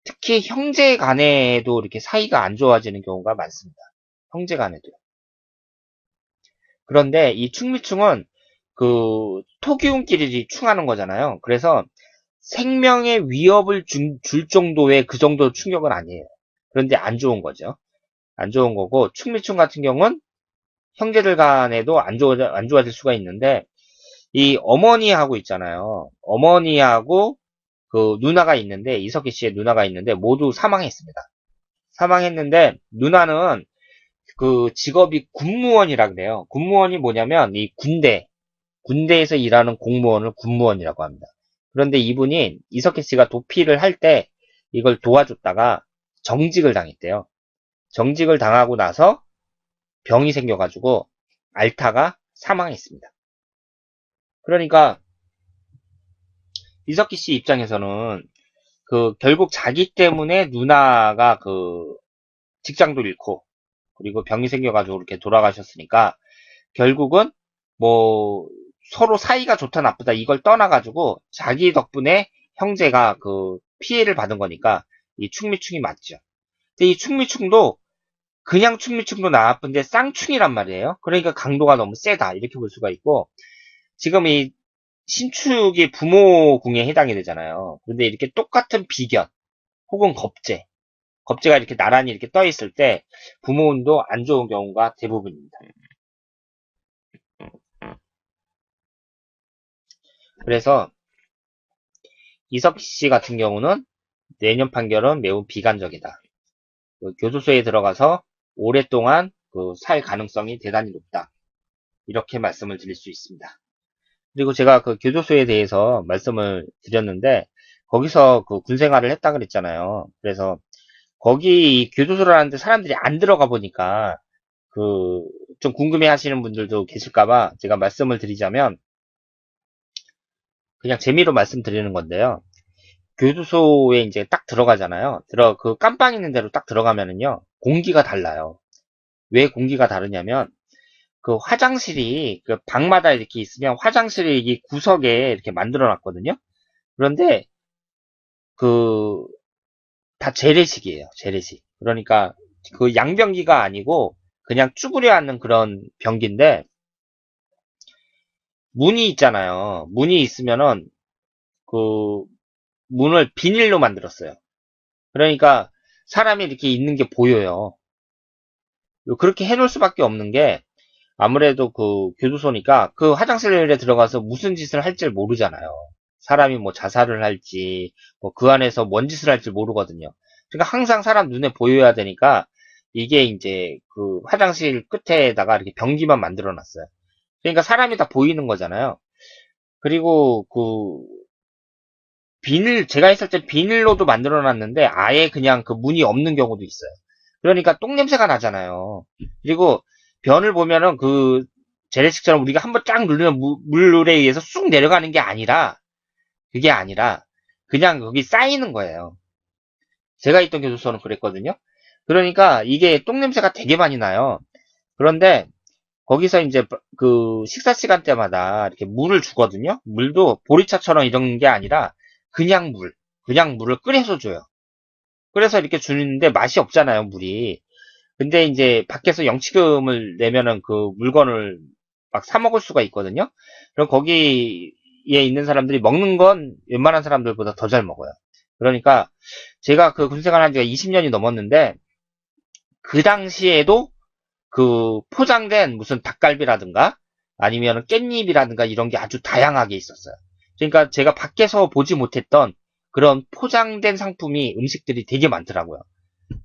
특히 형제 간에도 이렇게 사이가 안 좋아지는 경우가 많습니다. 형제 간에도. 그런데 이 충미충은 그 토기운끼리 충하는 거잖아요. 그래서 생명의 위협을 줄 정도의 그 정도 충격은 아니에요. 그런데 안 좋은 거죠. 안 좋은 거고 충미충 같은 경우는 형제들 간에도 안 좋아질 수가 있는데 이 어머니하고 있잖아요. 어머니하고 그 누나가 있는데 이석기 씨의 누나가 있는데 모두 사망했습니다. 사망했는데 누나는 그 직업이 군무원이라 그래요. 군무원이 뭐냐면 이 군대에서 일하는 공무원을 군무원이라고 합니다. 그런데 이분이 이석기 씨가 도피를 할 때 이걸 도와줬다가 정직을 당했대요. 정직을 당하고 나서 병이 생겨가지고 앓다가 사망했습니다. 그러니까 이석기 씨 입장에서는 그 결국 자기 때문에 누나가 그 직장도 잃고 그리고 병이 생겨가지고 이렇게 돌아가셨으니까 결국은 뭐 서로 사이가 좋다 나쁘다 이걸 떠나가지고 자기 덕분에 형제가 그 피해를 받은 거니까 이 충미충이 맞죠. 근데 이 충미충도 그냥 충미충도 나쁜데 쌍충이란 말이에요. 그러니까 강도가 너무 세다 이렇게 볼 수가 있고 지금 이 신축이 부모궁에 해당이 되잖아요. 근데 이렇게 똑같은 비견 혹은 겁재가 이렇게 나란히 이렇게 떠 있을 때 부모운도 안 좋은 경우가 대부분입니다. 그래서 이석기 씨 같은 경우는 내년 판결은 매우 비관적이다. 그 교도소에 들어가서 오랫동안 살 가능성이 대단히 높다. 이렇게 말씀을 드릴 수 있습니다. 그리고 제가 그 교도소에 대해서 말씀을 드렸는데 거기서 그 군생활을 했다 그랬잖아요. 그래서 거기 교도소라는데 사람들이 안 들어가 보니까 그 좀 궁금해 하시는 분들도 계실까봐 제가 말씀을 드리자면 그냥 재미로 말씀드리는 건데요. 교도소에 이제 딱 들어가잖아요. 그 깜빵 있는 데로 딱 들어가면은요. 공기가 달라요. 왜 공기가 다르냐면 그 화장실이 그 방마다 이렇게 있으면 화장실이 이 구석에 이렇게 만들어 놨거든요. 그런데 그 다 재래식이에요. 재래식. 그러니까 그 양변기가 아니고 그냥 쭈그려 앉는 그런 변기인데 문이 있잖아요. 문이 있으면은 그 문을 비닐로 만들었어요. 그러니까 사람이 이렇게 있는 게 보여요. 그렇게 해놓을 수밖에 없는 게 아무래도 그 교도소니까 그 화장실에 들어가서 무슨 짓을 할지 모르잖아요. 사람이 뭐 자살을 할지 뭐 그 안에서 뭔 짓을 할지 모르거든요. 그러니까 항상 사람 눈에 보여야 되니까 이게 이제 그 화장실 끝에다가 이렇게 변기만 만들어 놨어요. 그러니까 사람이 다 보이는 거잖아요. 그리고 그 제가 있을 때 비닐로도 만들어 놨는데 아예 그냥 그 문이 없는 경우도 있어요. 그러니까 똥 냄새가 나잖아요. 그리고 변을 보면은 그 재래식처럼 우리가 한번 쫙 누르면 물에 의해서 쑥 내려가는 게 아니라 그게 아니라 그냥 거기 쌓이는 거예요. 제가 있던 교도소는 그랬거든요. 그러니까 이게 똥 냄새가 되게 많이 나요. 그런데 거기서 이제 그 식사 시간 때마다 이렇게 물을 주거든요. 물도 보리차처럼 이런 게 아니라 그냥 그냥 물을 끓여서 줘요. 그래서 이렇게 주는데 맛이 없잖아요, 물이. 근데 이제 밖에서 영치금을 내면은 그 물건을 막 사 먹을 수가 있거든요. 그럼 거기에 있는 사람들이 먹는 건 웬만한 사람들보다 더 잘 먹어요. 그러니까 제가 그 군생활 한 지가 20년이 넘었는데 그 당시에도 그 포장된 무슨 닭갈비라든가 아니면 깻잎이라든가 이런 게 아주 다양하게 있었어요. 그러니까 제가 밖에서 보지 못했던 그런 포장된 상품이 음식들이 되게 많더라고요.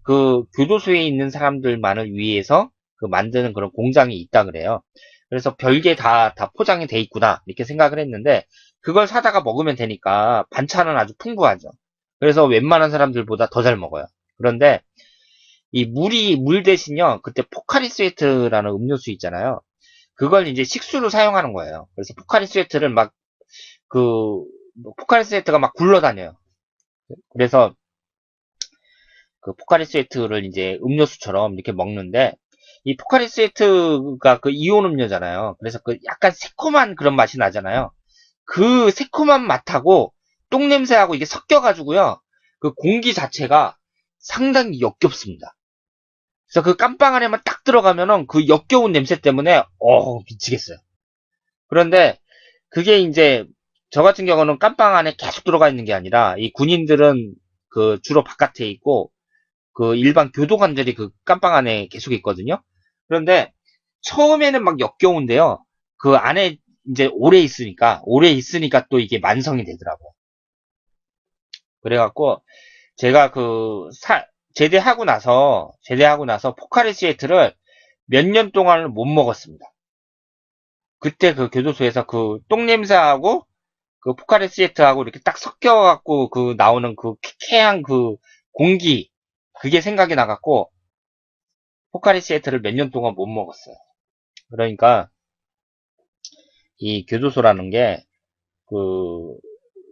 그 교도소에 있는 사람들만을 위해서 그 만드는 그런 공장이 있다 그래요. 그래서 별게 다 포장이 돼 있구나 이렇게 생각을 했는데 그걸 사다가 먹으면 되니까 반찬은 아주 풍부하죠. 그래서 웬만한 사람들보다 더 잘 먹어요. 그런데 이 물 대신요 그때 포카리 스웨트라는 음료수 있잖아요. 그걸 이제 식수로 사용하는 거예요. 그래서 포카리 스웨트를 막 그 포카리 스웨트가 막 굴러다녀요. 그래서 그 포카리 스웨트를 이제 음료수처럼 이렇게 먹는데 이 포카리 스웨트가 그 이온 음료잖아요. 그래서 그 약간 새콤한 그런 맛이 나잖아요. 그 새콤한 맛하고 똥 냄새하고 이게 섞여가지고요. 그 공기 자체가 상당히 역겹습니다. 그래서 그 깜빵 안에만 딱 들어가면은 그 역겨운 냄새 때문에 미치겠어요. 그런데 그게 이제 저 같은 경우는 깜빵 안에 계속 들어가 있는 게 아니라 이 군인들은 그 주로 바깥에 있고 그 일반 교도관들이 그 깜빵 안에 계속 있거든요. 그런데 처음에는 막 역겨운데요. 그 안에 이제 오래 있으니까 또 이게 만성이 되더라고요. 그래갖고 제가 제대하고 나서 포카리 스웨트를 몇 년 동안 못 먹었습니다. 그때 그 교도소에서 그 똥냄새하고 그 포카리 스웨트하고 이렇게 딱 섞여갖고 그 나오는 그 쾌쾌한 그 공기, 그게 생각이 나갖고 포카리 스웨트를 몇 년 동안 못 먹었어요. 그러니까 이 교도소라는 게 그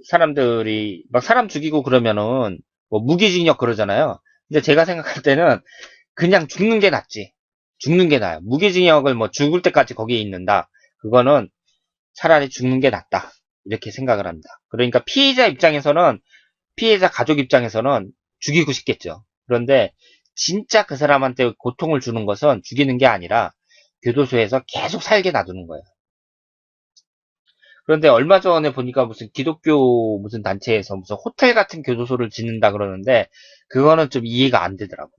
사람들이 막 사람 죽이고 그러면은 뭐 무기징역 그러잖아요. 근데 제가 생각할 때는 그냥 죽는 게 낫지. 죽는 게 나아요. 무기징역을 뭐 죽을 때까지 거기에 있는다. 그거는 차라리 죽는 게 낫다. 이렇게 생각을 합니다. 그러니까 피해자 가족 입장에서는 죽이고 싶겠죠. 그런데 진짜 그 사람한테 고통을 주는 것은 죽이는 게 아니라 교도소에서 계속 살게 놔두는 거예요. 그런데 얼마 전에 보니까 무슨 기독교 무슨 단체에서 무슨 호텔 같은 교도소를 짓는다 그러는데 그거는 좀 이해가 안 되더라고요.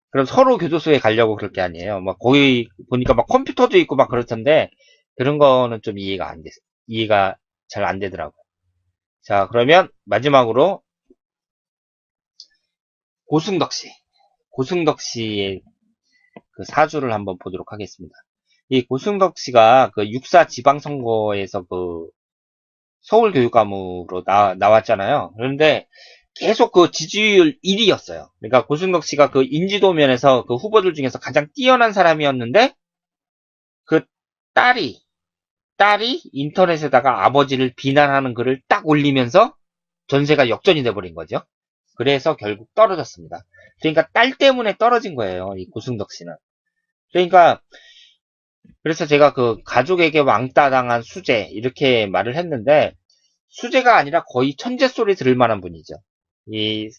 그럼 서로 교도소에 가려고 그럴 게 아니에요. 막 거기 보니까 막 컴퓨터도 있고 막 그렇던데 그런 거는 좀 이해가 잘 안 되더라고요. 자, 그러면 마지막으로 고승덕 씨. 고승덕 씨의 그 사주를 한번 보도록 하겠습니다. 이 고승덕 씨가 그 육사 지방선거에서 그 서울교육감으로 나왔잖아요. 그런데 계속 그 지지율 1위였어요. 그러니까 고승덕 씨가 그 인지도 면에서 그 후보들 중에서 가장 뛰어난 사람이었는데 그 딸이 인터넷에다가 아버지를 비난하는 글을 딱 올리면서 전세가 역전이 돼버린 거죠. 그래서 결국 떨어졌습니다. 그러니까 딸 때문에 떨어진 거예요. 이 고승덕 씨는. 그러니까 그래서 제가 그 가족에게 왕따 당한 수재 이렇게 말을 했는데 수재가 아니라 거의 천재 소리 들을 만한 분이죠. 이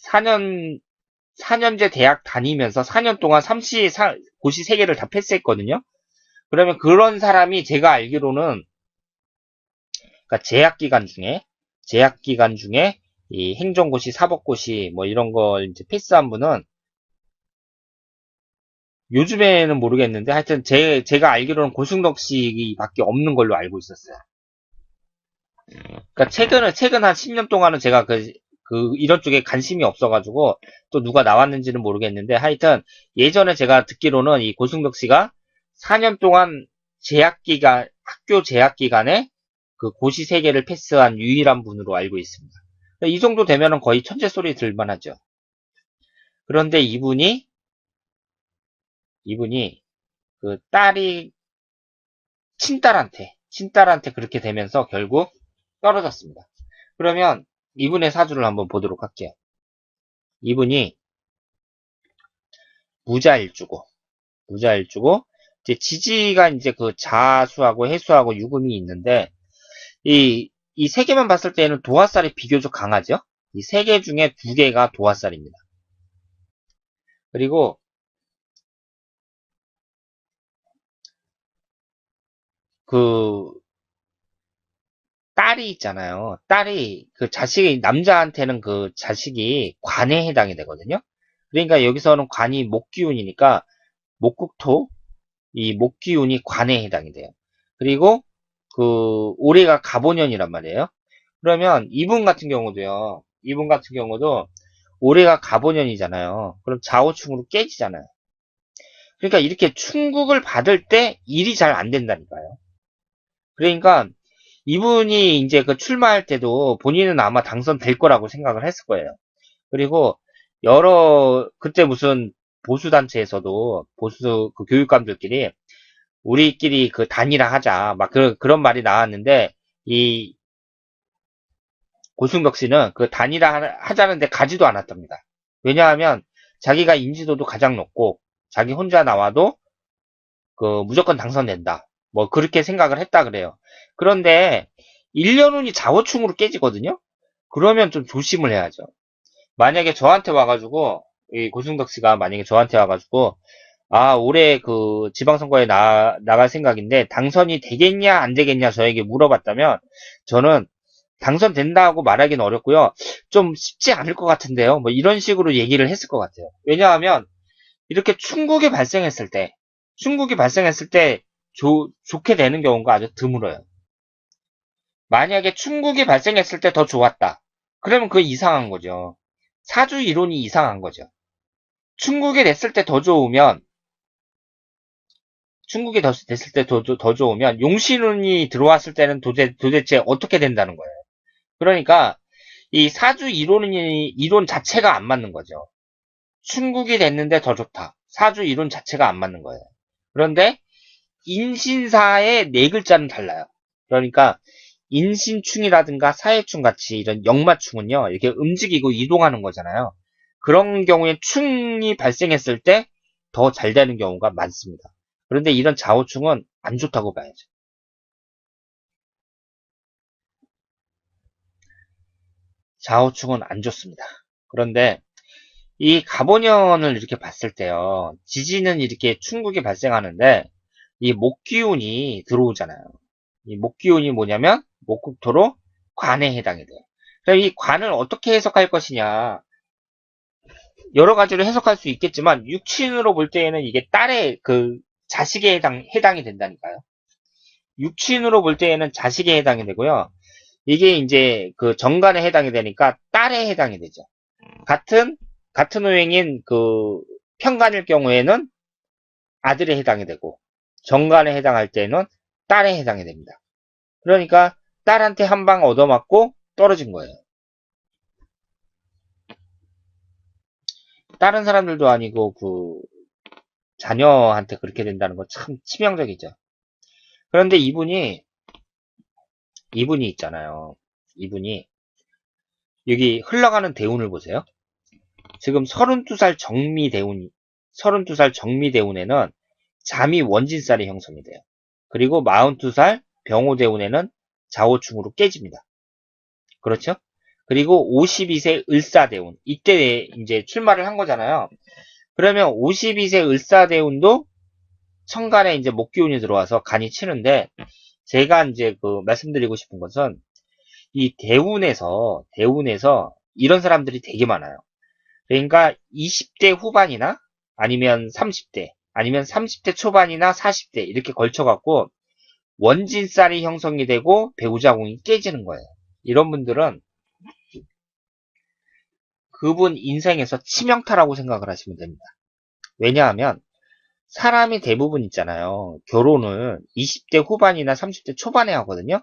4년제 대학 다니면서 4년 동안 고시 3개를 다 패스했거든요. 그러면 그런 사람이 제가 알기로는 그러니까 재학 기간 중에 이 행정고시, 사법고시 뭐 이런 걸 이제 패스한 분은 요즘에는 모르겠는데 하여튼 제가 알기로는 고승덕 씨밖에 없는 걸로 알고 있었어요. 그러니까 최근 한 10년 동안은 제가 이런 쪽에 관심이 없어가지고 또 누가 나왔는지는 모르겠는데 하여튼 예전에 제가 듣기로는 이 고승덕 씨가 4년 동안 학교 재학 기간에 그 고시 3개를 패스한 유일한 분으로 알고 있습니다. 이 정도 되면은 거의 천재 소리 들만 하죠. 그런데 이분이 그 친딸한테 그렇게 되면서 결국 떨어졌습니다. 그러면 이분의 사주를 한번 보도록 할게요. 이분이 무자일주고 이제 지지가 이제 그 자수하고 해수하고 유금이 있는데, 이 세 개만 봤을 때는 도화살이 비교적 강하죠? 이 세 개 중에 두 개가 도화살입니다. 그리고 그 딸이 있잖아요. 딸이 그 자식이 남자한테는 그 자식이 관에 해당이 되거든요. 그러니까 여기서는 관이 목기운이니까 목국토 이 목기운이 관에 해당이 돼요. 그리고 그 올해가 갑오년이란 말이에요. 그러면 이분 같은 경우도요. 이분 같은 경우도 올해가 갑오년이잖아요. 그럼 좌우충으로 깨지잖아요. 그러니까 이렇게 충국을 받을 때 일이 잘 안 된다니까요. 그러니까 이분이 이제 그 출마할 때도 본인은 아마 당선될 거라고 생각을 했을 거예요. 그리고 그때 무슨 보수단체에서도 보수 그 교육감들끼리 우리끼리 그 단일화 하자. 막 그런 말이 나왔는데 이 고승덕 씨는 그 단일화 하자는데 가지도 않았답니다. 왜냐하면 자기가 인지도도 가장 높고 자기 혼자 나와도 그 무조건 당선된다. 뭐 그렇게 생각을 했다 그래요. 그런데 1년 후니 자오충으로 깨지거든요. 그러면 좀 조심을 해야죠. 만약에 저한테 와가지고 이 고승덕 씨가 만약에 저한테 와가지고 올해 그 지방선거에 나갈 생각인데 당선이 되겠냐 안 되겠냐 저에게 물어봤다면 저는 당선된다고 말하기는 어렵고요. 좀 쉽지 않을 것 같은데요. 뭐 이런 식으로 얘기를 했을 것 같아요. 왜냐하면 이렇게 충국이 발생했을 때 좋게 되는 경우가 아주 드물어요. 만약에 충국이 발생했을 때 더 좋았다. 그러면 그거 이상한 거죠. 사주 이론이 이상한 거죠. 충국이 됐을 때 더 좋으면 충국이 됐을 때 더 좋으면 용신운이 들어왔을 때는 도대체 어떻게 된다는 거예요. 그러니까 이 사주 이론 자체가 안 맞는 거죠. 충국이 됐는데 더 좋다. 사주 이론 자체가 안 맞는 거예요. 그런데 인신사의 네 글자는 달라요. 그러니까 인신충이라든가 사해충 같이 이런 역마충은요. 이렇게 움직이고 이동하는 거잖아요. 그런 경우에 충이 발생했을 때 더 잘 되는 경우가 많습니다. 그런데 이런 좌우충은 안 좋다고 봐야죠. 좌우충은 안 좋습니다. 그런데 이 갑오년을 이렇게 봤을 때요. 지진은 이렇게 충국이 발생하는데 이 목기운이 들어오잖아요. 이 목기운이 뭐냐면 목국토로 관에 해당이 돼요. 그럼 이 관을 어떻게 해석할 것이냐. 여러 가지로 해석할 수 있겠지만 육친으로 볼 때에는 이게 딸의 그 자식에 해당이 된다니까요. 육친으로 볼 때에는 자식에 해당이 되고요. 이게 이제 그 정관에 해당이 되니까 딸에 해당이 되죠. 같은 호행인 그 편간일 경우에는 아들에 해당이 되고 정관에 해당할 때는 딸에 해당이 됩니다. 그러니까 딸한테 한 방 얻어맞고 떨어진 거예요. 다른 사람들도 아니고 그 자녀한테 그렇게 된다는 건 참 치명적이죠. 그런데 이분이 있잖아요. 이분이 여기 흘러가는 대운을 보세요. 지금 32살 정미대운에는 잠이 원진살이 형성이 돼요. 그리고 42살 병호대운에는 자오충으로 깨집니다. 그렇죠? 그리고 52세 을사대운. 이때 이제 출마를 한 거잖아요. 그러면 52세 을사대운도 천간에 이제 목기운이 들어와서 간이 치는데 제가 이제 그 말씀드리고 싶은 것은 이 대운에서 이런 사람들이 되게 많아요. 그러니까 20대 후반이나 아니면 30대 아니면 30대 초반이나 40대 이렇게 걸쳐갖고 원진살이 형성이 되고 배우자궁이 깨지는 거예요. 이런 분들은 그분 인생에서 치명타라고 생각을 하시면 됩니다. 왜냐하면 사람이 대부분 있잖아요. 결혼을 20대 후반이나 30대 초반에 하거든요.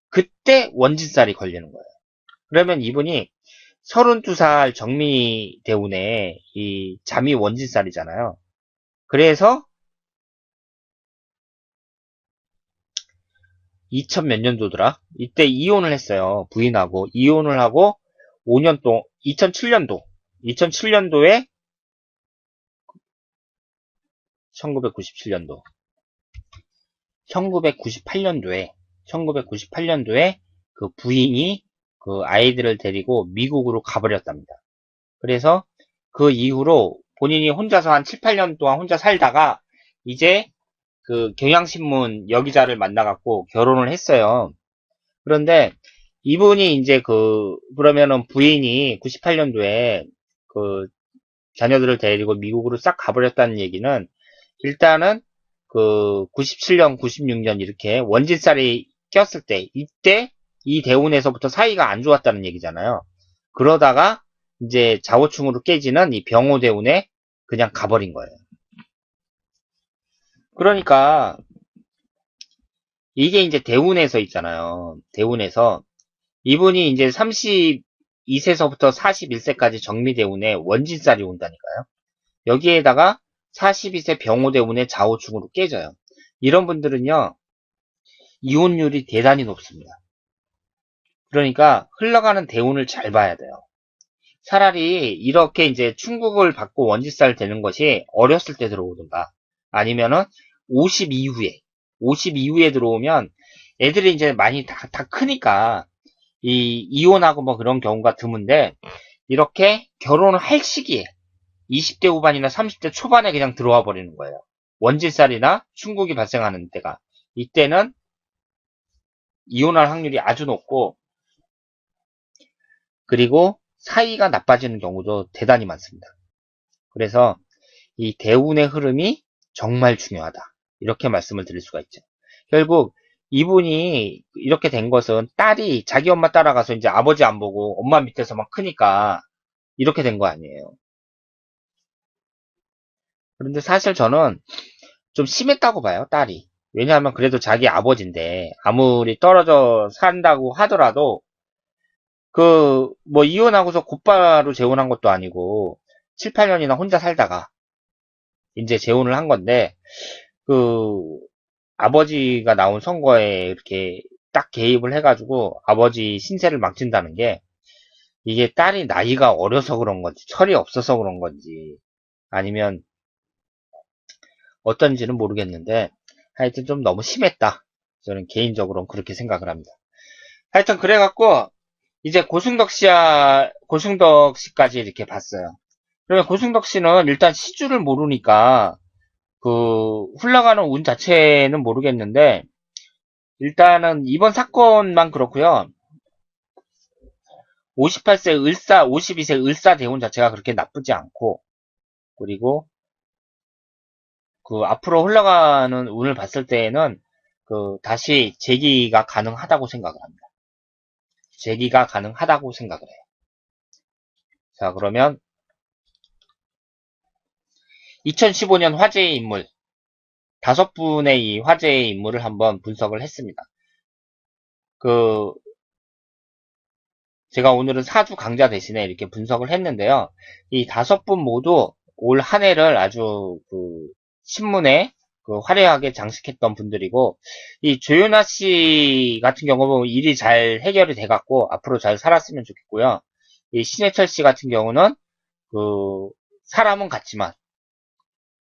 그때 원진살이 걸리는 거예요. 그러면 이분이 32살 정미대운에 이 잠이 원진살이잖아요. 그래서 2000 몇 년도더라? 이때 이혼을 했어요. 부인하고 이혼을 하고 5년 동안 2007년도에 1997년도 1998년도에 그 부인이 그 아이들을 데리고 미국으로 가버렸답니다. 그래서 그 이후로 본인이 혼자서 한 7, 8년 동안 혼자 살다가 이제 그 경향신문 여기자를 만나갖고 결혼을 했어요. 그런데 이분이 이제 그러면은 부인이 98년도에 그 자녀들을 데리고 미국으로 싹 가버렸다는 얘기는 일단은 그 97년, 96년 이렇게 원진살이 꼈을 때 이때 이 대운에서부터 사이가 안 좋았다는 얘기잖아요. 그러다가 이제 좌우충으로 깨지는 이 병호대운에 그냥 가버린 거예요. 그러니까 이게 이제 대운에서 있잖아요. 대운에서 이분이 이제 32세서부터 41세까지 정미대운에 원진살이 온다니까요. 여기에다가 42세 병호대운에 좌우충으로 깨져요. 이런 분들은요, 이혼율이 대단히 높습니다. 그러니까 흘러가는 대운을 잘 봐야 돼요. 차라리 이렇게 이제 충국을 받고 원진살 되는 것이 어렸을 때 들어오든가 아니면은 50 이후에 들어오면 애들이 이제 많이 다 크니까 이혼하고 뭐 그런 경우가 드문데 이렇게 결혼을 할 시기에 20대 후반이나 30대 초반에 그냥 들어와 버리는 거예요. 원진살이나 충국이 발생하는 때가. 이때는 이혼할 확률이 아주 높고 그리고 사이가 나빠지는 경우도 대단히 많습니다. 그래서 이 대운의 흐름이 정말 중요하다. 이렇게 말씀을 드릴 수가 있죠. 결국 이분이 이렇게 된 것은 딸이 자기 엄마 따라가서 이제 아버지 안 보고 엄마 밑에서만 크니까 이렇게 된 거 아니에요. 그런데 사실 저는 좀 심했다고 봐요, 딸이. 왜냐하면 그래도 자기 아버지인데 아무리 떨어져 산다고 하더라도 뭐 이혼하고서 곧바로 재혼한 것도 아니고 7, 8년이나 혼자 살다가 이제 재혼을 한 건데 그 아버지가 나온 선거에 이렇게 딱 개입을 해가지고 아버지 신세를 망친다는 게 이게 딸이 나이가 어려서 그런 건지 철이 없어서 그런 건지 아니면 어떤지는 모르겠는데 하여튼 좀 너무 심했다. 저는 개인적으로는 그렇게 생각을 합니다. 하여튼 그래갖고 이제 고승덕 씨까지 이렇게 봤어요. 그러면 고승덕 씨는 일단 시주를 모르니까 흘러가는 운 자체는 모르겠는데 일단은 이번 사건만 그렇고요. 58세 을사, 52세 을사 대운 자체가 그렇게 나쁘지 않고 그리고 앞으로 흘러가는 운을 봤을 때에는 다시 재기가 가능하다고 생각을 합니다. 재기가 가능하다고 생각을 해요. 자, 그러면 2015년 화제의 인물 5분의 이 화제의 인물을 한번 분석을 했습니다. 제가 오늘은 사주 강좌 대신에 이렇게 분석을 했는데요. 이 5분 모두 올 한 해를 아주 신문에 화려하게 장식했던 분들이고, 이 조윤아 씨 같은 경우는 일이 잘 해결이 돼갖고 앞으로 잘 살았으면 좋겠고요. 이 신해철 씨 같은 경우는 사람은 같지만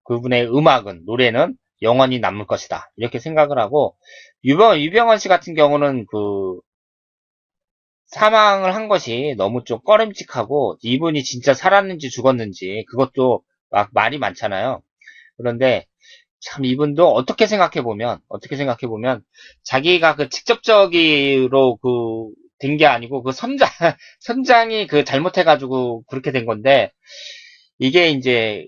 그분의 음악은, 노래는 영원히 남을 것이다. 이렇게 생각을 하고, 유병헌 씨 같은 경우는 사망을 한 것이 너무 좀 꺼림칙하고, 이분이 진짜 살았는지 죽었는지, 그것도 막 말이 많잖아요. 그런데, 참 이분도 어떻게 생각해보면, 자기가 직접적으로 된 게 아니고, 선장이 잘못해가지고 그렇게 된 건데, 이게 이제,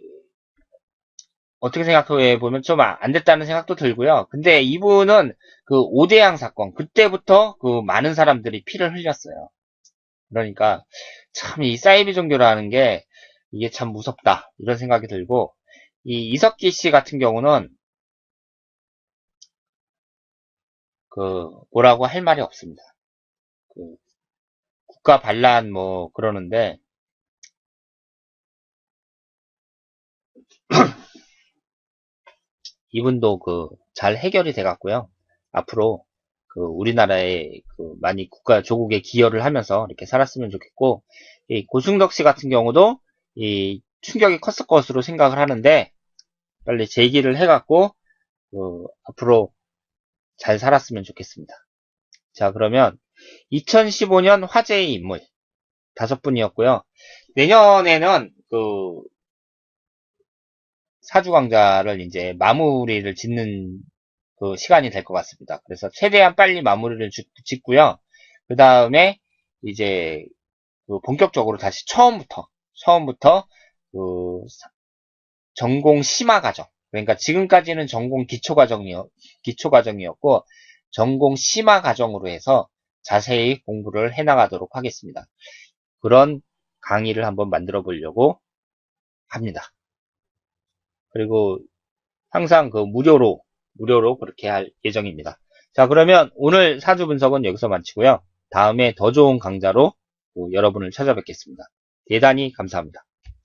어떻게 생각해보면 좀 안 됐다는 생각도 들고요. 근데 이분은 오대양 사건, 그때부터 많은 사람들이 피를 흘렸어요. 그러니까 참 이 사이비 종교라는 게 이게 참 무섭다. 이런 생각이 들고, 이 이석기 씨 같은 경우는 뭐라고 할 말이 없습니다. 국가 반란 뭐 그러는데, 이분도 잘 해결이 돼 갖고요. 앞으로 우리나라에 많이 조국에 기여를 하면서 이렇게 살았으면 좋겠고, 이 고승덕 씨 같은 경우도 이 충격이 컸을 것으로 생각을 하는데, 빨리 재기를 해갖고, 앞으로 잘 살았으면 좋겠습니다. 자, 그러면 2015년 화제의 인물 5분이었고요. 내년에는 그 사주강좌를 이제 마무리를 짓는 그 시간이 될 것 같습니다. 그래서 최대한 빨리 마무리를 짓고요. 그 다음에 이제 그 본격적으로 다시 처음부터 그 전공 심화 과정. 그러니까 지금까지는 전공 기초 과정이었고 전공 심화 과정으로 해서 자세히 공부를 해나가도록 하겠습니다. 그런 강의를 한번 만들어 보려고 합니다. 그리고 항상 그 무료로 그렇게 할 예정입니다. 자, 그러면 오늘 사주 분석은 여기서 마치고요. 다음에 더 좋은 강좌로 여러분을 찾아뵙겠습니다. 대단히 감사합니다.